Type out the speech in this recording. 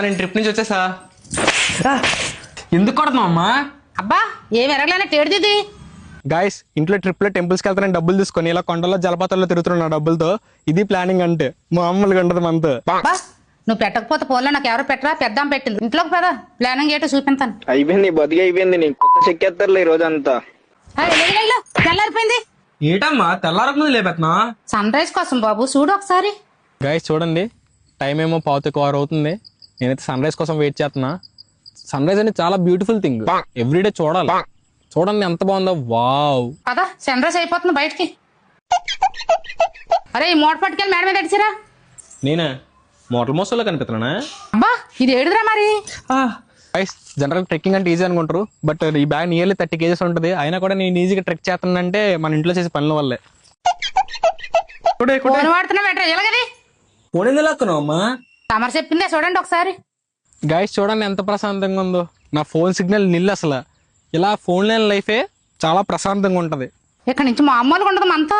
నేను ట్రిప్ నుంచి వచ్చేసా. ఎందుకు కొడుతున్నావు అమ్మా? అబ్బా ఏం ఎరగలేనా టేడిది. గాయస్ ఇంట్లో ట్రిప్ లో టెంపుల్స్కి వెళ్తానని డబ్బులు తీసుకొని ఇలా కొండల్లో జలపాతాల్లో తిరుగుతున్నా డబ్బులతో. ఇది ప్లానింగ్ అంటే మామూలుగా ఉండదు మనతో. అబ్బా నువ్వు పెట్టకపోతే ఫోన్లో నాకు ఎవరు పెట్టరా పెద్దాం పెట్టింది. ఇంట్లోకి పదా ప్లానింగ్ ఏంటో చూపించాను. అయిపోయింది బతికి అయిపోయింది. నీకు కొత్త చెక్కేస్తారులే ఈ రోజు అంతా. తెల్లారిపోయింది. ఏటమ్మా తెల్లారకు ముందు లేపెత్తున్నా? సన్ రైజ్ కోసం బాబు చూడు ఒకసారి. గాయస్ చూడండి టైం ఏమో 5:15 అవుతుంది. నేనైతే సన్ రైజ్ కోసం వెయిట్ చేస్తున్నా. సన్ రైజ్ అనేది చాలా బ్యూటిఫుల్ థింగ్, ఎవ్రీడే చూడాలి. చూడండి ఎంత బాగుందో. వావ్ పదా సన్ రైజ్ అయిపోతుంది బయటికి. అరే ఈ మూట పట్టుకెళ్ళి మేడ మీద అడిచిరా. నేనే మోటార్ మోసల్లో కనిపిస్తున్నా. అబ్బా ఇది ఏడుదిరా మరి. జనరల్ ట్రెక్కింగ్ అంటే ఈజీ అనుకుంటారు, బట్ ఈ బ్యాగ్ నియర్లీ 30 kgs ఉంటుంది. అయినా కూడా నేను ఈజీగా ట్రెక్ చేస్తానంటే మన ఇంట్లో చేసే పనుల వల్లే. ఫోన్ వాడుతున్నా బెటర్ ఎలాగది అమ్మా తమరు చెప్పిందే చూడండి ఒకసారి. గాయస్ చూడండి ఎంత ప్రశాంతంగా ఉందో. నా ఫోన్ సిగ్నల్ నిల్. అసలు ఇలా ఫోన్ లేని లైఫే చాలా ప్రశాంతంగా ఉంటది. ఇక్కడ నుంచి మామూలుగా ఉండదు మనతో.